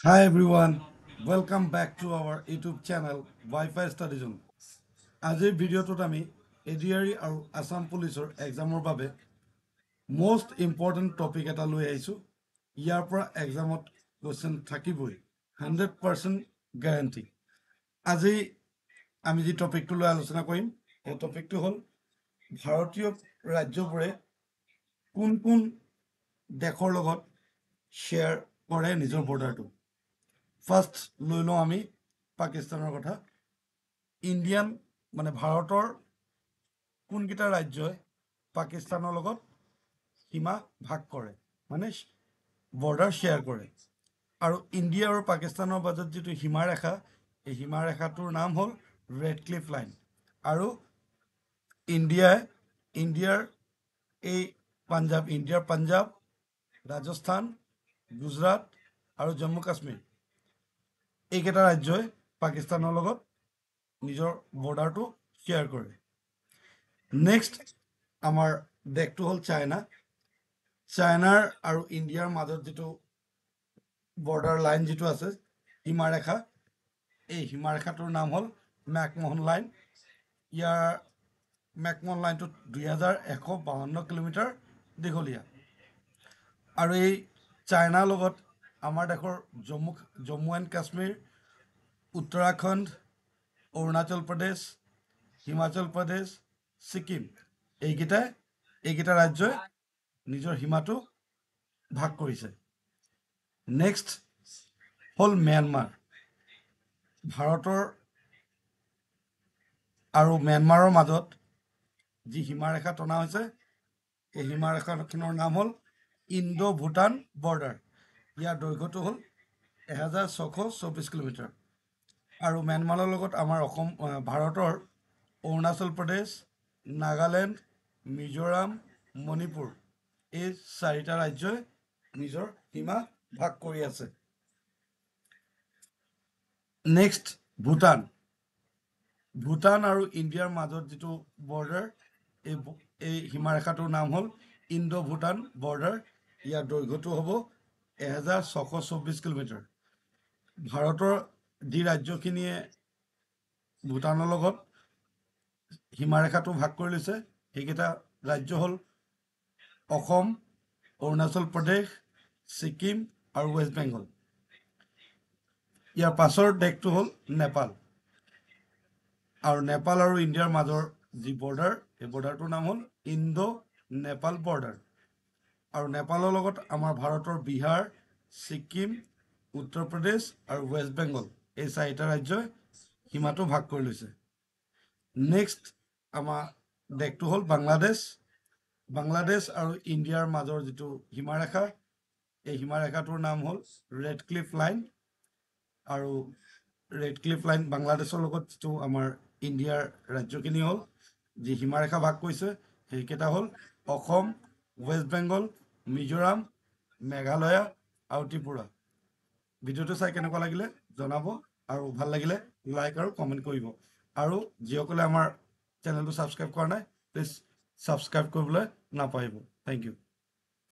Hi everyone, welcome back to our YouTube channel Wi-Fi Study Zone. আজিৰ ভিডিঅ'টোত আমি ADRE আৰু আসাম পুলিচৰ এক্সামৰ বাবে মোষ্ট ইম্পৰ্টেণ্ট টপিক এটা লৈ আহিছোঁ। ইয়াৰ পৰা এক্সামত কুৱেশ্যন থাকিবই 100% গ্যাৰাণ্টি। আজি আমি যি টপিকটো লৈ আলোচনা কৰিম সেই টপিকটো হ'ল ভাৰতীয় ৰাজ্যবোৰে কোন কোন দেশৰ লগত শ্বেয়াৰ কৰে নিজৰ বৰ্ডাৰটো। ফাৰ্ষ্ট লৈ লওঁ আমি পাকিস্তানৰ কথা। ইণ্ডিয়ান মানে ভাৰতৰ কোনকেইটা ৰাজ্যই পাকিস্তানৰ লগত সীমা ভাগ কৰে, মানে বৰ্ডাৰ শ্বেয়াৰ কৰে। আৰু ইণ্ডিয়া আৰু পাকিস্তানৰ মাজত যিটো সীমাৰেখা, এই সীমাৰেখাটোৰ নাম হ'ল ৰেড ক্লিফ লাইন। আৰু ইণ্ডিয়াৰ পাঞ্জাব, ৰাজস্থান, গুজৰাট আৰু জম্মু কাশ্মীৰ এইকেইটা ৰাজ্যই পাকিস্তানৰ লগত নিজৰ বৰ্ডাৰটো শ্বেয়াৰ কৰে। নেক্সট আমাৰ দেশটো হ'ল চাইনাৰ আৰু ইণ্ডিয়াৰ মাজত যিটো বৰ্ডাৰ লাইন যিটো আছে সীমাৰেখা, এই সীমাৰেখাটোৰ নাম হ'ল মেকমোহন লাইন। ইয়াৰ মেকমোহন লাইনটো 2152 কিলোমিটাৰ দীঘলীয়া। আৰু এই চাইনাৰ লগত আমাৰ দেশৰ জম্মু এণ্ড কাশ্মীৰ, উত্তৰাখণ্ড, অৰুণাচল প্ৰদেশ, হিমাচল প্ৰদেশ, ছিকিম এইকেইটা ৰাজ্যই নিজৰ সীমাটো ভাগ কৰিছে। নেক্সট হ'ল ম্যানমাৰ। ভাৰতৰ আৰু ম্যানমাৰৰ মাজত যি সীমাৰেখা টনা হৈছে, এই সীমাৰেখাখনৰ নাম হ'ল ইণ্ডো ভূটান বৰ্ডাৰ। ইয়াৰ দৈৰ্ঘ্যটো হ'ল 1624 কিলোমিটাৰ। আৰু ম্যানমাৰৰ লগত আমাৰ ভাৰতৰ অৰুণাচল প্ৰদেশ, নাগালেণ্ড, মিজোৰাম, মণিপুৰ এই 4টা ৰাজ্যই নিজৰ সীমা ভাগ কৰি আছে। নেক্সট ভূটান আৰু ইণ্ডিয়াৰ মাজত যিটো বৰ্ডাৰ, এই সীমাৰেখাটোৰ নাম হ'ল ইণ্ডো ভূটান বৰ্ডাৰ। ইয়াৰ দৈৰ্ঘ্যটো হ'ব 1624 কিলোমিটাৰ। ভাৰতৰ যি ৰাজ্যখিনিয়ে ভূটানৰ লগত সীমাৰেখাটো ভাগ কৰি লৈছে সেইকেইটা ৰাজ্য হ'ল অসম, অৰুণাচল প্ৰদেশ, ছিকিম আৰু ৱেষ্ট বেংগল। ইয়াৰ পাছৰ দেশটো হ'ল নেপাল। আৰু নেপাল আৰু ইণ্ডিয়াৰ মাজৰ যি বৰ্ডাৰ, এই বৰ্ডাৰটোৰ নাম হ'ল ইণ্ডো নেপাল বৰ্ডাৰ। আৰু নেপালৰ লগত আমাৰ ভাৰতৰ বিহাৰ, ছিকিম, উত্তৰ প্ৰদেশ আৰু ৱেষ্ট বেংগল এই 4টা ৰাজ্যই সীমাটো ভাগ কৰি লৈছে। নেক্সট আমাৰ দেশটো হ'ল বাংলাদেশ আৰু ইণ্ডিয়াৰ মাজৰ যিটো সীমাৰেখা, এই সীমাৰেখাটোৰ নাম হ'ল ৰেড ক্লিফ লাইন। আৰু ৰেড ক্লিফ লাইন বাংলাদেশৰ লগত যিটো আমাৰ ইণ্ডিয়াৰ ৰাজ্যখিনি হ'ল যি সীমাৰেখা ভাগ কৰিছে সেইকেইটা হ'ল অসম, ৱেষ্ট বেংগল, মিজোৰাম, মেঘালয়া আৰু ত্ৰিপুৰা। ভিডিঅ'টো চাই কেনেকুৱা লাগিলে জনাব, আৰু ভাল লাগিলে লাইক আৰু কমেণ্ট কৰিব। আৰু যিসকলে আমাৰ চেনেলটো ছাবস্ক্ৰাইব কৰা নাই, প্লিজ ছাবস্ক্ৰাইব কৰিবলৈ নাপাহৰিব। Thank U.